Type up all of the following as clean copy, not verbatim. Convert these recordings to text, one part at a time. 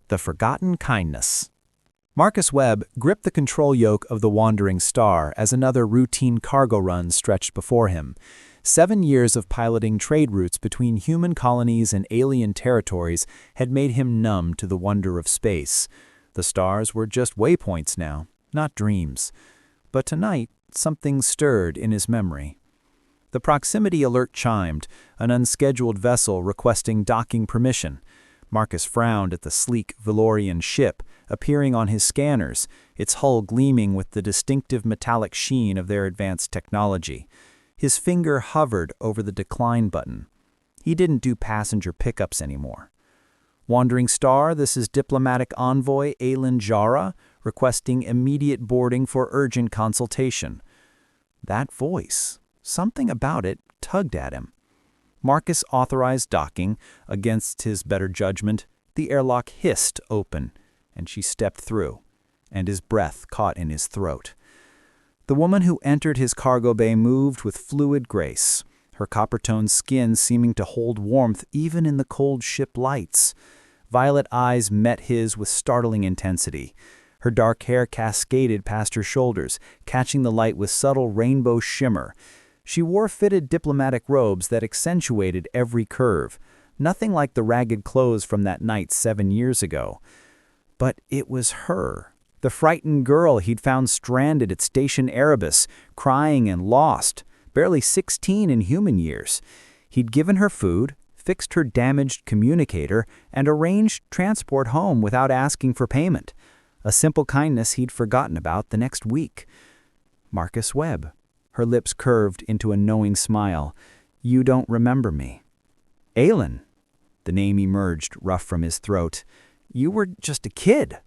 The Forgotten Kindness. Marcus Webb gripped the control yoke of the Wandering Star as another routine cargo run stretched before him. 7 years of piloting trade routes between human colonies and alien territories had made him numb to the wonder of space. The stars were just waypoints now, not dreams. But tonight, something stirred in his memory. The proximity alert chimed, an unscheduled vessel requesting docking permission. Marcus frowned at the sleek Valorian ship appearing on his scanners, its hull gleaming with the distinctive metallic sheen of their advanced technology. His finger hovered over the decline button. He didn't do passenger pickups anymore. Wandering Star, this is diplomatic envoy Aylin Jara, requesting immediate boarding for urgent consultation. That voice, something about it, tugged at him. Marcus authorized docking. Against his better judgment, the airlock hissed open, and she stepped through, and his breath caught in his throat. The woman who entered his cargo bay moved with fluid grace, her copper-toned skin seeming to hold warmth even in the cold ship lights. Violet eyes met his with startling intensity. Her dark hair cascaded past her shoulders, catching the light with subtle rainbow shimmer. She wore fitted diplomatic robes that accentuated every curve, nothing like the ragged clothes from that night 7 years ago. But it was her, the frightened girl he'd found stranded at Station Erebus, crying and lost, barely 16 in human years. He'd given her food, fixed her damaged communicator, and arranged transport home without asking for payment. A simple kindness he'd forgotten about the next week. Marcus Webb. Her lips curved into a knowing smile. You don't remember me. Aylin. The name emerged rough from his throat. You were just a kid.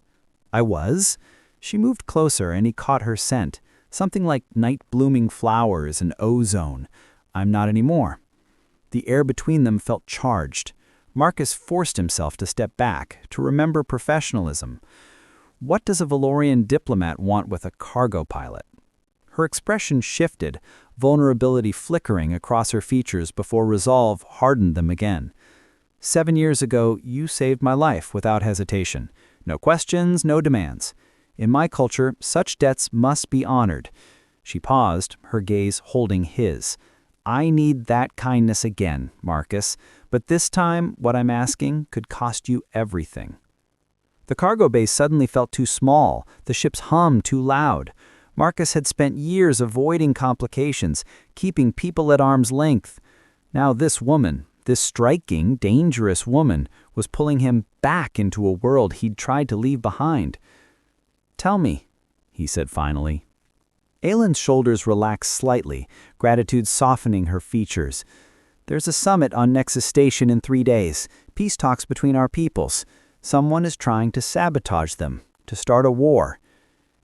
I was. She moved closer and he caught her scent, something like night-blooming flowers and ozone. I'm not anymore. The air between them felt charged. Marcus forced himself to step back, to remember professionalism. What does a Valorian diplomat want with a cargo pilot? Her expression shifted, vulnerability flickering across her features before resolve hardened them again. 7 years ago, you saved my life without hesitation. No questions, no demands. In my culture, such debts must be honored. She paused, her gaze holding his. I need that kindness again, Marcus, but this time what I'm asking could cost you everything. The cargo bay suddenly felt too small, the ship's hum too loud. Marcus had spent years avoiding complications, keeping people at arm's length. Now this woman, this striking, dangerous woman, was pulling him back into a world he'd tried to leave behind. Tell me, he said finally. Aylin's shoulders relaxed slightly, gratitude softening her features. There's a summit on Nexus Station in 3 days, peace talks between our peoples. Someone is trying to sabotage them, to start a war.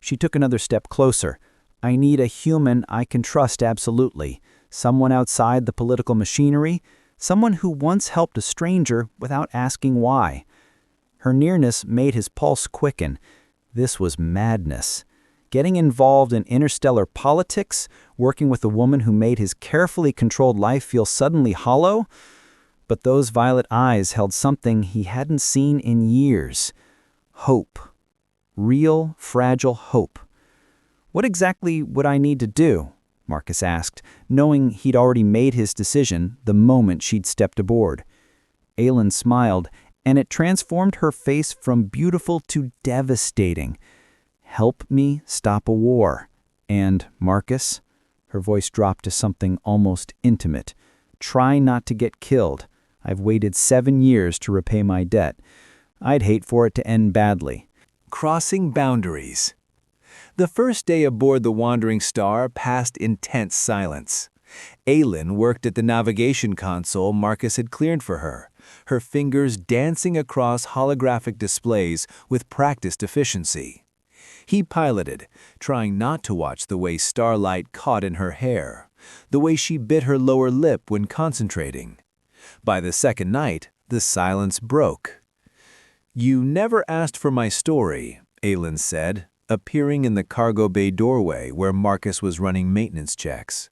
She took another step closer. I need a human I can trust absolutely. Someone outside the political machinery. Someone who once helped a stranger without asking why. Her nearness made his pulse quicken. This was madness. Getting involved in interstellar politics, working with a woman who made his carefully controlled life feel suddenly hollow. But those violet eyes held something he hadn't seen in years. Hope. Real, fragile hope. What exactly would I need to do? Marcus asked, knowing he'd already made his decision the moment she'd stepped aboard. Aylin smiled, and it transformed her face from beautiful to devastating. Help me stop a war. And, Marcus, her voice dropped to something almost intimate, try not to get killed. I've waited 7 years to repay my debt. I'd hate for it to end badly. Crossing boundaries. The first day aboard the Wandering Star passed in tense silence. Aylin worked at the navigation console Marcus had cleared for her, her fingers dancing across holographic displays with practiced efficiency. He piloted, trying not to watch the way starlight caught in her hair, the way she bit her lower lip when concentrating. By the second night, the silence broke. You never asked for my story, Aylin said, appearing in the cargo bay doorway where Marcus was running maintenance checks.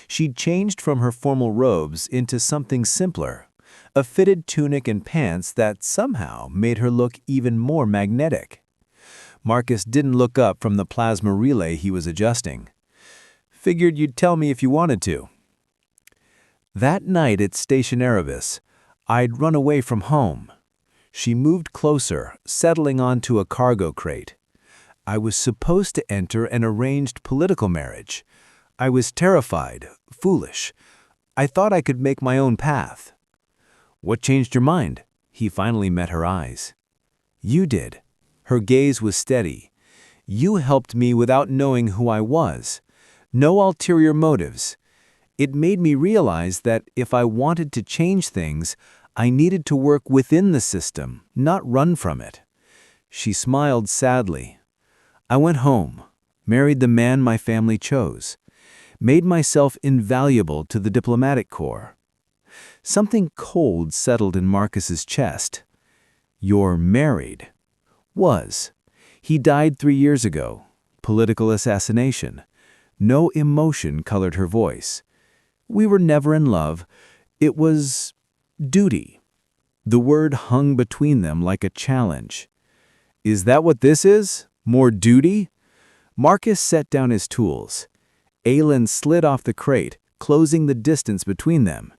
She'd changed from her formal robes into something simpler, a fitted tunic and pants that somehow made her look even more magnetic. Marcus didn't look up from the plasma relay he was adjusting. "Figured you'd tell me if you wanted to." That night at Station Erebus, I'd run away from home. She moved closer, settling onto a cargo crate. I was supposed to enter an arranged political marriage. I was terrified, foolish. I thought I could make my own path. "What changed your mind?" He finally met her eyes. "You did." Her gaze was steady. "You helped me without knowing who I was. No ulterior motives. It made me realize that if I wanted to change things, I needed to work within the system, not run from it." She smiled sadly. "I went home, married the man my family chose, made myself invaluable to the diplomatic corps." Something cold settled in Marcus's chest. "You're married." "Was. He died 3 years ago. Political assassination." No emotion colored her voice. "We were never in love. It was duty." The word hung between them like a challenge. "Is that what this is? More duty?" Marcus set down his tools. Aylin slid off the crate, closing the distance between them.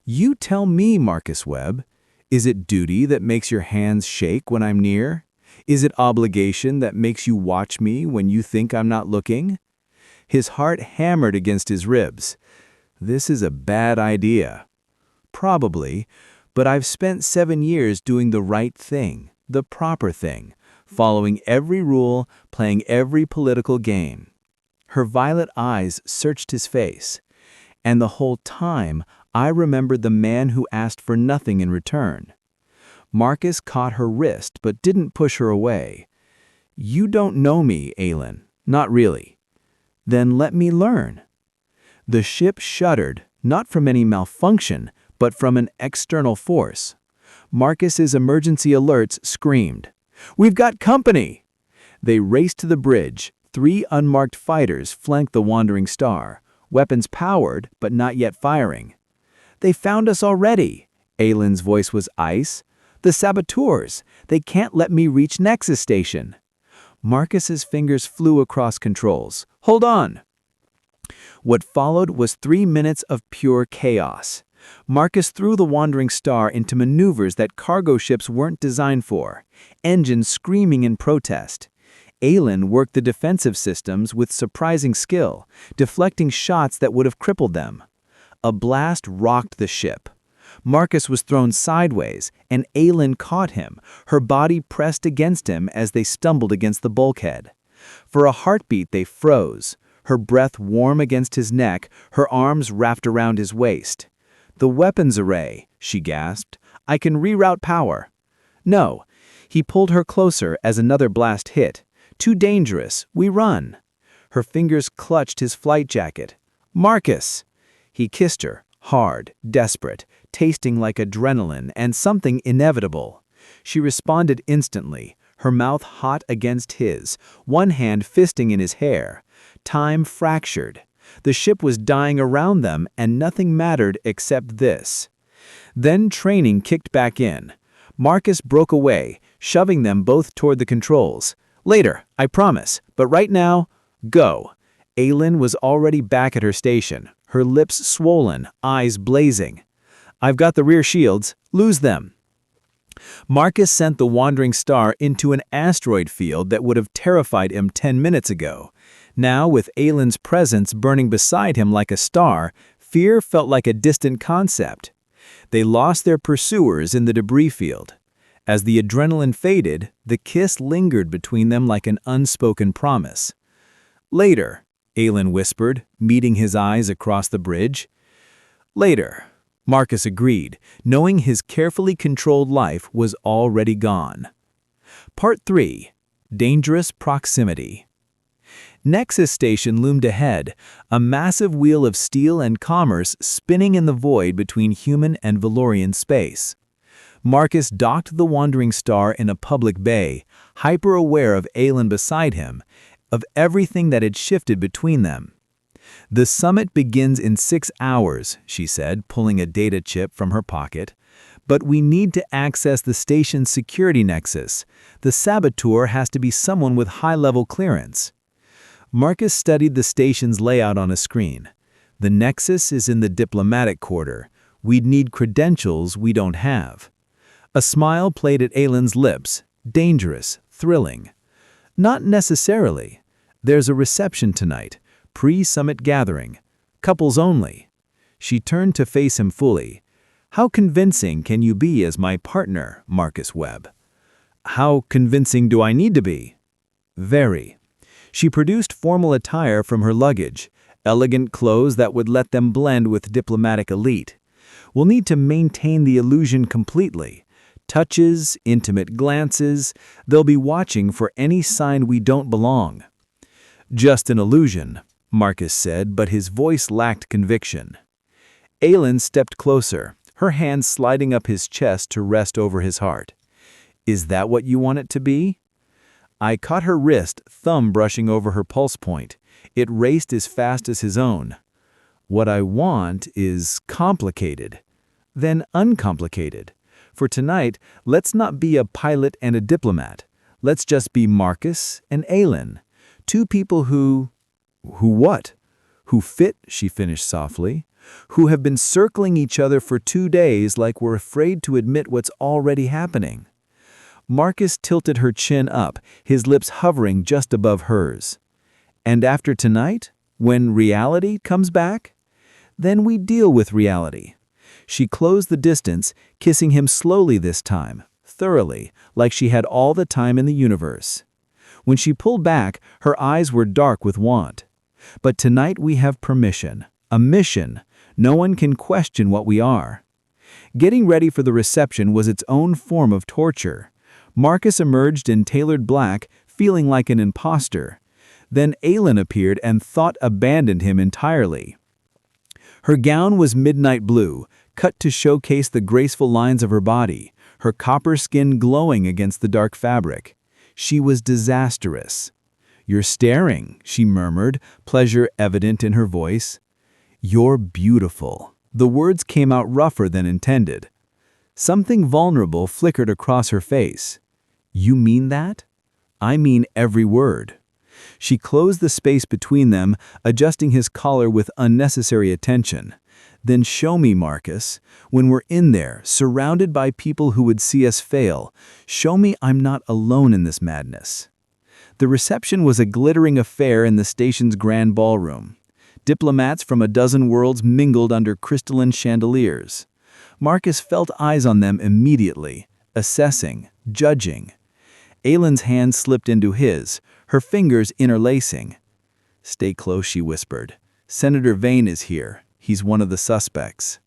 "You tell me, Marcus Webb. Is it duty that makes your hands shake when I'm near? Is it obligation that makes you watch me when you think I'm not looking?" His heart hammered against his ribs. "This is a bad idea." "Probably, but I've spent 7 years doing the right thing, the proper thing, following every rule, playing every political game." Her violet eyes searched his face. "And the whole time, I remembered the man who asked for nothing in return." Marcus caught her wrist but didn't push her away. "You don't know me, Aylin. Not really." "Then let me learn." The ship shuddered, not from any malfunction, but from an external force. Marcus's emergency alerts screamed, "We've got company!" They raced to the bridge. 3 unmarked fighters flanked the wandering star, weapons powered but not yet firing. "They found us already." Aylin's voice was ice. "The saboteurs! They can't let me reach Nexus Station." Marcus's fingers flew across controls. "Hold on!" What followed was 3 minutes of pure chaos. Marcus threw the wandering star into maneuvers that cargo ships weren't designed for, engines screaming in protest. Aylin worked the defensive systems with surprising skill, deflecting shots that would have crippled them. A blast rocked the ship. Marcus was thrown sideways, and Aylin caught him, her body pressed against him as they stumbled against the bulkhead. For a heartbeat they froze, her breath warm against his neck, her arms wrapped around his waist. "The weapons array," she gasped. "I can reroute power." "No." He pulled her closer as another blast hit. "Too dangerous. We run." Her fingers clutched his flight jacket. "Marcus!" He kissed her, hard, desperate, tasting like adrenaline and something inevitable. She responded instantly, her mouth hot against his, one hand fisting in his hair. Time fractured. The ship was dying around them, and nothing mattered except this. Then training kicked back in. Marcus broke away, shoving them both toward the controls. "Later, I promise, but right now, go." Aylin was already back at her station, her lips swollen, eyes blazing. "I've got the rear shields. Lose them." Marcus sent the wandering star into an asteroid field that would have terrified him 10 minutes ago. Now, with Aylin's presence burning beside him like a star, fear felt like a distant concept. They lost their pursuers in the debris field. As the adrenaline faded, the kiss lingered between them like an unspoken promise. "Later," Aylin whispered, meeting his eyes across the bridge. "Later," Marcus agreed, knowing his carefully controlled life was already gone. Part 3. Dangerous Proximity. Nexus Station loomed ahead, a massive wheel of steel and commerce spinning in the void between human and Valorian space. Marcus docked the wandering star in a public bay, hyper-aware of Aylin beside him, of everything that had shifted between them. "The summit begins in 6 hours, she said, pulling a data chip from her pocket. But we need to access the station's security nexus. The saboteur has to be someone with high-level clearance. Marcus studied the station's layout on a screen. The nexus is in the diplomatic quarter. We'd need credentials we don't have. A smile played at Aylin's lips. Dangerous, thrilling. Not necessarily. There's a reception tonight. Pre-summit gathering. Couples only. She turned to face him fully. How convincing can you be as my partner, Marcus Webb? How convincing do I need to be? Very. She produced formal attire from her luggage, elegant clothes that would let them blend with diplomatic elite. We'll need to maintain the illusion completely. Touches, intimate glances, they'll be watching for any sign we don't belong. Just an illusion, Marcus said, but his voice lacked conviction. Aylin stepped closer, her hand sliding up his chest to rest over his heart. Is that what you want it to be? I caught her wrist, thumb brushing over her pulse point. It raced as fast as his own. What I want is complicated, then uncomplicated. For tonight, let's not be a pilot and a diplomat. Let's just be Marcus and Aylin. Two people who what? Who fit, she finished softly. Who have been circling each other for 2 days like we're afraid to admit what's already happening. Marcus tilted her chin up, his lips hovering just above hers. And after tonight, when reality comes back? Then we deal with reality. She closed the distance, kissing him slowly this time, thoroughly, like she had all the time in the universe. When she pulled back, her eyes were dark with want. But tonight we have permission, a mission. No one can question what we are. Getting ready for the reception was its own form of torture. Marcus emerged in tailored black, feeling like an imposter. Then Aylin appeared and thought abandoned him entirely. Her gown was midnight blue, cut to showcase the graceful lines of her body, her copper skin glowing against the dark fabric. She was disastrous. "You're staring," she murmured, pleasure evident in her voice. "You're beautiful." The words came out rougher than intended. Something vulnerable flickered across her face. "You mean that?" "I mean every word." She closed the space between them, adjusting his collar with unnecessary attention. "Then show me, Marcus. When we're in there, surrounded by people who would see us fail, show me I'm not alone in this madness." The reception was a glittering affair in the station's grand ballroom. Diplomats from a dozen worlds mingled under crystalline chandeliers. Marcus felt eyes on them immediately, assessing, judging. Aylin's hand slipped into his, her fingers interlacing. "Stay close," she whispered. "Senator Vane is here. He's one of the suspects."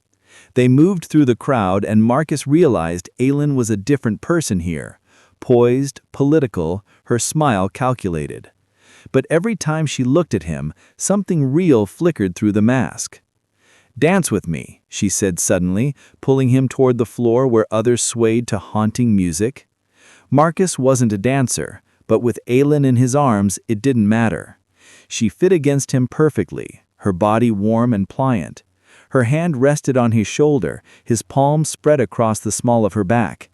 They moved through the crowd, and Marcus realized Aylin was a different person here. Poised, political, her smile calculated. But every time she looked at him, something real flickered through the mask. "Dance with me," she said suddenly, pulling him toward the floor where others swayed to haunting music. Marcus wasn't a dancer, but with Aylin in his arms, it didn't matter. She fit against him perfectly, her body warm and pliant. Her hand rested on his shoulder, his palm spread across the small of her back.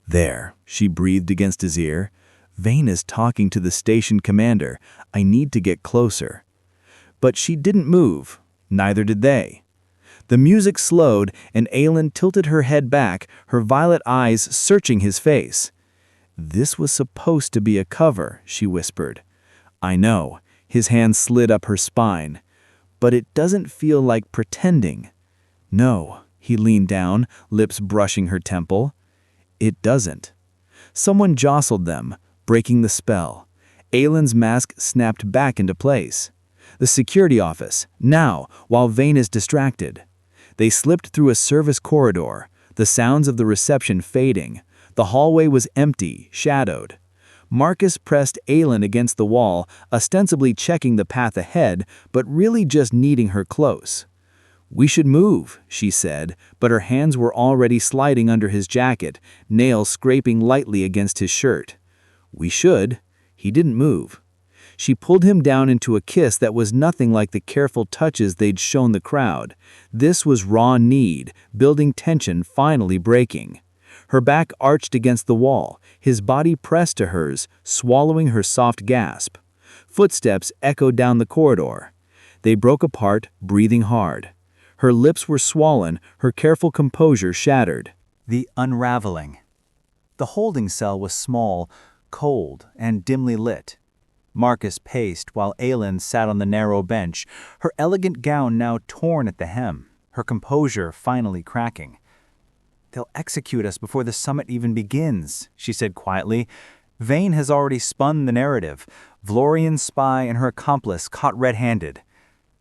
"There," she breathed against his ear. "Vane is talking to the station commander. I need to get closer." But she didn't move. Neither did they. The music slowed, and Aylin tilted her head back, her violet eyes searching his face. "This was supposed to be a cover," she whispered. "I know." His hand slid up her spine. "But it doesn't feel like pretending." "No." He leaned down, lips brushing her temple. "It doesn't." Someone jostled them, breaking the spell. Aylin's mask snapped back into place. "The security office, now, while Vane is distracted." They slipped through a service corridor, the sounds of the reception fading. The hallway was empty, shadowed. Marcus pressed Aylin against the wall, ostensibly checking the path ahead, but really just needing her close. "We should move," she said, but her hands were already sliding under his jacket, nails scraping lightly against his shirt. "We should." He didn't move. She pulled him down into a kiss that was nothing like the careful touches they'd shown the crowd. This was raw need, building tension finally breaking. Her back arched against the wall, his body pressed to hers, swallowing her soft gasp. Footsteps echoed down the corridor. They broke apart, breathing hard. Her lips were swollen, her careful composure shattered. The unraveling. The holding cell was small, cold, and dimly lit. Marcus paced while Aylin sat on the narrow bench, her elegant gown now torn at the hem, her composure finally cracking. "They'll execute us before the summit even begins," she said quietly. "Vane has already spun the narrative. Vlorian's spy and her accomplice caught red-handed."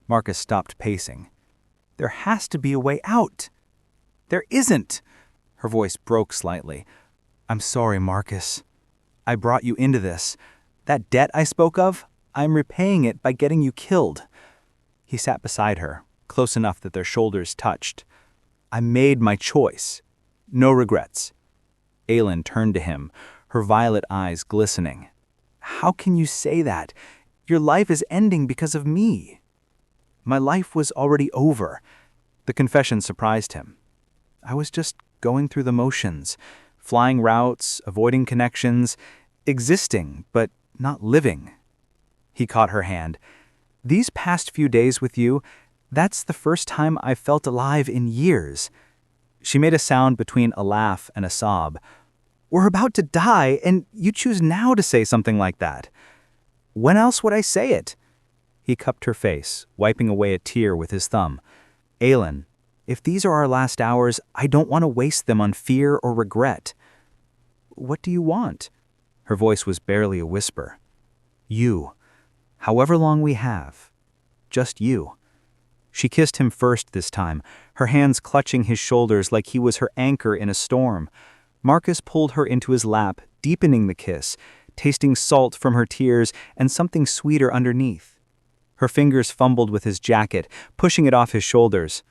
Marcus stopped pacing. "There has to be a way out." "There isn't." Her voice broke slightly. "I'm sorry, Marcus. I brought you into this. That debt I spoke of, I'm repaying it by getting you killed." He sat beside her, close enough that their shoulders touched. "I made my choice. No regrets." Aylin turned to him, her violet eyes glistening. "How can you say that? Your life is ending because of me." "My life was already over." The confession surprised him. "I was just going through the motions, flying routes, avoiding connections, existing, but not living." He caught her hand. "These past few days with you, that's the first time I've felt alive in years." She made a sound between a laugh and a sob. "We're about to die, and you choose now to say something like that. When else would I say it?" He cupped her face, wiping away a tear with his thumb. "Aylin, if these are our last hours, I don't want to waste them on fear or regret." "What do you want?" Her voice was barely a whisper. "You. However long we have. Just you." She kissed him first this time, her hands clutching his shoulders like he was her anchor in a storm. Marcus pulled her into his lap, deepening the kiss, tasting salt from her tears and something sweeter underneath. Her fingers fumbled with his jacket, pushing it off his shoulders.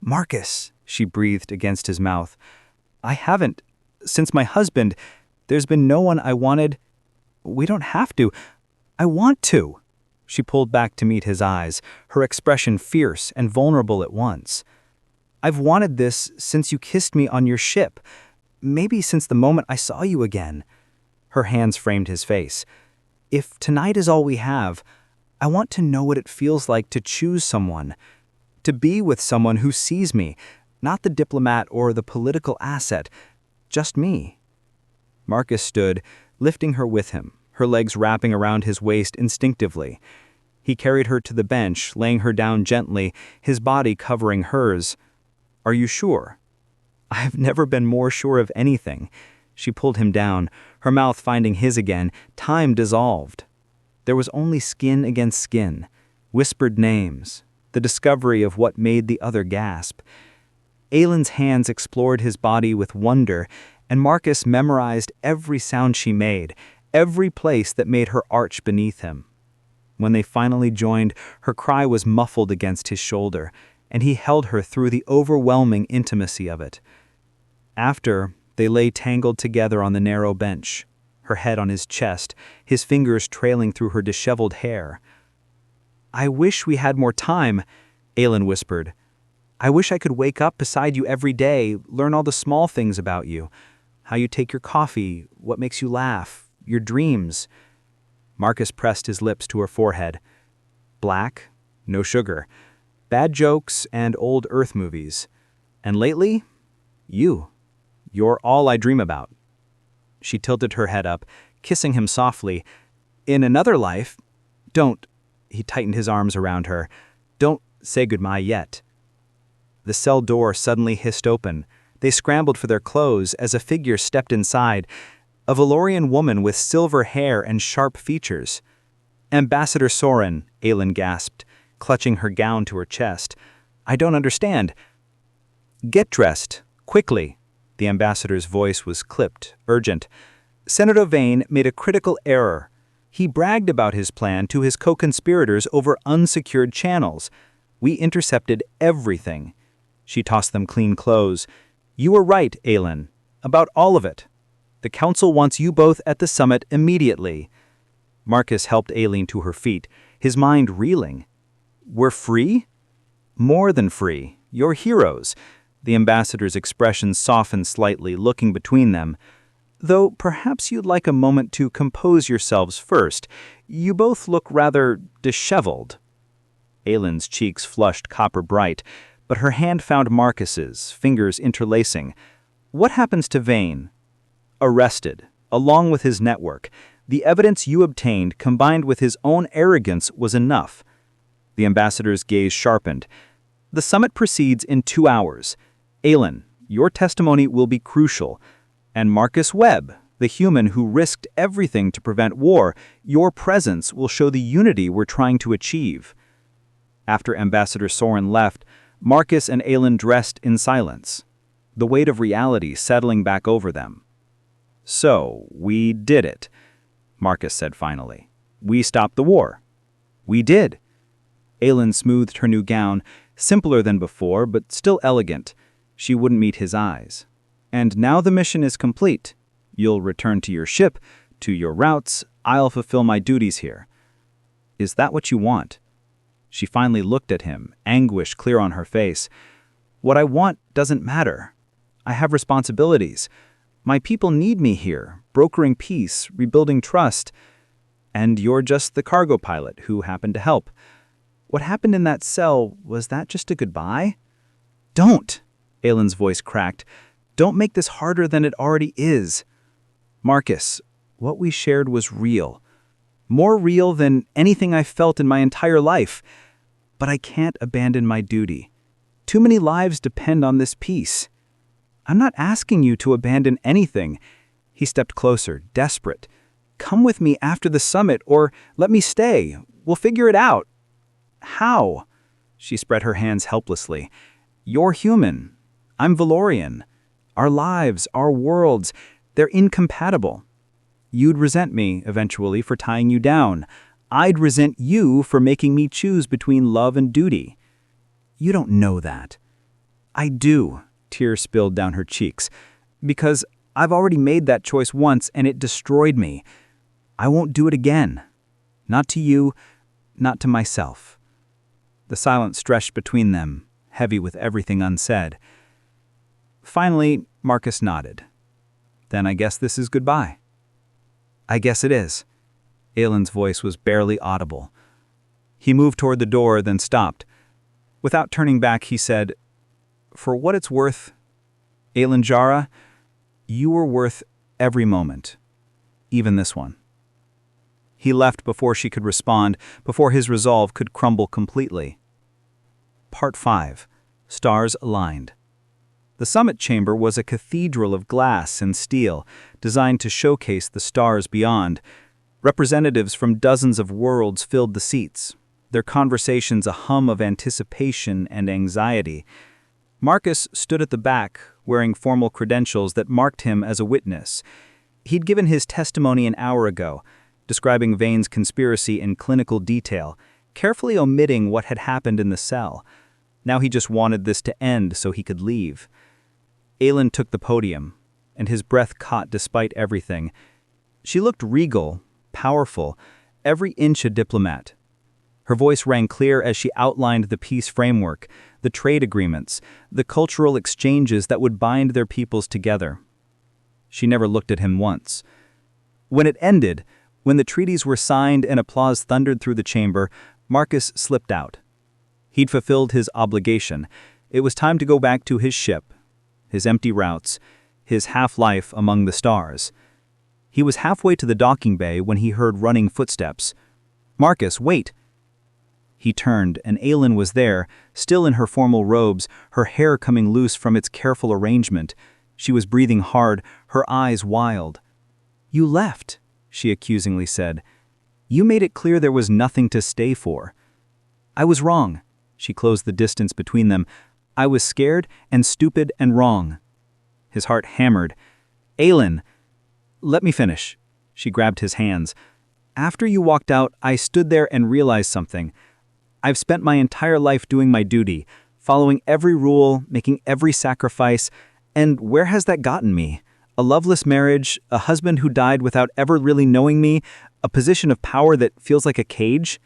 "Marcus," she breathed against his mouth. "I haven't. Since my husband, there's been no one I wanted. We don't have to. I want to." She pulled back to meet his eyes, her expression fierce and vulnerable at once. "I've wanted this since you kissed me on your ship. Maybe since the moment I saw you again." Her hands framed his face. "If tonight is all we have, I want to know what it feels like to choose someone. To be with someone who sees me, not the diplomat or the political asset, just me." Marcus stood, lifting her with him, her legs wrapping around his waist instinctively. He carried her to the bench, laying her down gently, his body covering hers. "Are you sure?" "I've never been more sure of anything." She pulled him down, her mouth finding his again. Time dissolved. There was only skin against skin, whispered names, the discovery of what made the other gasp. Aylin's hands explored his body with wonder, and Marcus memorized every sound she made, every place that made her arch beneath him. When they finally joined, her cry was muffled against his shoulder, and he held her through the overwhelming intimacy of it. After, they lay tangled together on the narrow bench, her head on his chest, his fingers trailing through her disheveled hair. "I wish we had more time," Aylin whispered. "I wish I could wake up beside you every day, learn all the small things about you. How you take your coffee, what makes you laugh, your dreams." Marcus pressed his lips to her forehead. "Black, no sugar, bad jokes and old Earth movies. And lately, you. You're all I dream about." She tilted her head up, kissing him softly. "In another life, don't," he tightened his arms around her, "don't say goodbye yet." The cell door suddenly hissed open. They scrambled for their clothes as a figure stepped inside, a Valorian woman with silver hair and sharp features. "Ambassador Soren," Aylin gasped, clutching her gown to her chest. "I don't understand." "Get dressed, quickly." The ambassador's voice was clipped, urgent. "Senator Vane made a critical error. He bragged about his plan to his co-conspirators over unsecured channels. We intercepted everything." She tossed them clean clothes. "You were right, Aylin, about all of it. The council wants you both at the summit immediately." Marcus helped Aileen to her feet, his mind reeling. "We're free?" "More than free. You're heroes." The ambassador's expression softened slightly, looking between them. "Though perhaps you'd like a moment to compose yourselves first. You both look rather disheveled." Aileen's cheeks flushed copper bright, but her hand found Marcus's, fingers interlacing. "What happens to Vane?" "Arrested, along with his network. The evidence you obtained, combined with his own arrogance, was enough." The ambassador's gaze sharpened. "The summit proceeds in 2 hours. Aileen, your testimony will be crucial. And Marcus Webb, the human who risked everything to prevent war, your presence will show the unity we're trying to achieve." After Ambassador Soren left, Marcus and Aileen dressed in silence, the weight of reality settling back over them. "So, we did it," Marcus said finally. "We stopped the war." "We did." Aileen smoothed her new gown, simpler than before, but still elegant. She wouldn't meet his eyes. "And now the mission is complete. You'll return to your ship, to your routes. I'll fulfill my duties here." "Is that what you want?" She finally looked at him, anguish clear on her face. "What I want doesn't matter. I have responsibilities. My people need me here, brokering peace, rebuilding trust. And you're just the cargo pilot who happened to help. What happened in that cell, was that just a goodbye?" "Don't!" Aileen's voice cracked. "Don't make this harder than it already is. Marcus, what we shared was real. More real than anything I've felt in my entire life. But I can't abandon my duty. Too many lives depend on this peace. I'm not asking you to abandon anything." He stepped closer, desperate. "Come with me after the summit, or let me stay. We'll figure it out." "How?" She spread her hands helplessly. "You're human. I'm Valorian. Our lives, our worlds, they're incompatible. You'd resent me, eventually, for tying you down. I'd resent you for making me choose between love and duty. You don't know that." "I do." Tears spilled down her cheeks. "Because I've already made that choice once and it destroyed me. I won't do it again. Not to you, not to myself." The silence stretched between them, heavy with everything unsaid. Finally, Marcus nodded. "Then I guess this is goodbye." "I guess it is." Aileen's voice was barely audible. He moved toward the door, then stopped. Without turning back, he said, "For what it's worth, Aileen Jara, you were worth every moment, even this one." He left before she could respond, before his resolve could crumble completely. Part 5. Stars Aligned. The summit chamber was a cathedral of glass and steel, designed to showcase the stars beyond. Representatives from dozens of worlds filled the seats, their conversations a hum of anticipation and anxiety. Marcus stood at the back, wearing formal credentials that marked him as a witness. He'd given his testimony an hour ago, describing Vane's conspiracy in clinical detail, carefully omitting what had happened in the cell. Now he just wanted this to end so he could leave. Aileen took the podium, and his breath caught despite everything. She looked regal, powerful, every inch a diplomat. Her voice rang clear as she outlined the peace framework, the trade agreements, the cultural exchanges that would bind their peoples together. She never looked at him once. When it ended, when the treaties were signed and applause thundered through the chamber, Marcus slipped out. He'd fulfilled his obligation. It was time to go back to his ship, his empty routes, his half-life among the stars. He was halfway to the docking bay when he heard running footsteps. "Marcus, wait!" He turned, and Aileen was there, still in her formal robes, her hair coming loose from its careful arrangement. She was breathing hard, her eyes wild. "You left," she accusingly said. "You made it clear there was nothing to stay for." "I was wrong." She closed the distance between them. "I was scared and stupid and wrong." His heart hammered. "Aileen, let me finish." She grabbed his hands. "After you walked out, I stood there and realized something. I've spent my entire life doing my duty, following every rule, making every sacrifice, and where has that gotten me? A loveless marriage, a husband who died without ever really knowing me, A position of power that feels like a cage?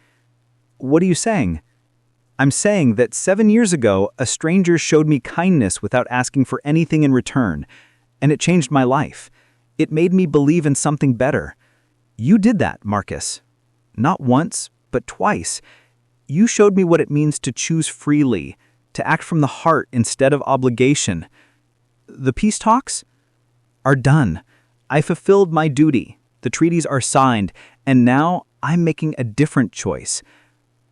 What are you saying? I'm saying that 7 years ago, a stranger showed me kindness without asking for anything in return, and it changed my life. It made me believe in something better. You did that, Marcus. Not once, but twice. You showed me what it means to choose freely, to act from the heart instead of obligation. The peace talks are done. I fulfilled my duty. The treaties are signed, and now I'm making a different choice.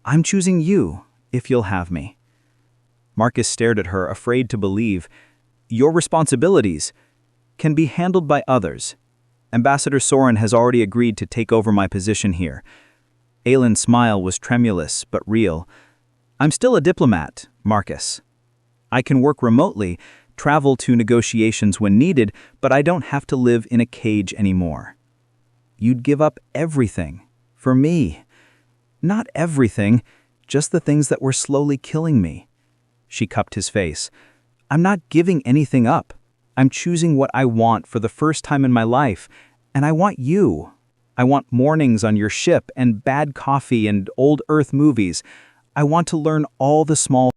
I'm choosing you, if you'll have me. Marcus stared at her, afraid to believe. Your responsibilities can be handled by others. Ambassador Soren has already agreed to take over my position here. Aylin's smile was tremulous but real. I'm still a diplomat, Marcus. I can work remotely, travel to negotiations when needed, but I don't have to live in a cage anymore. You'd give up everything for me. Not everything, just the things that were slowly killing me. She cupped his face. I'm not giving anything up. I'm choosing what I want for the first time in my life, and I want you. I want mornings on your ship and bad coffee and old Earth movies. I want to learn all the small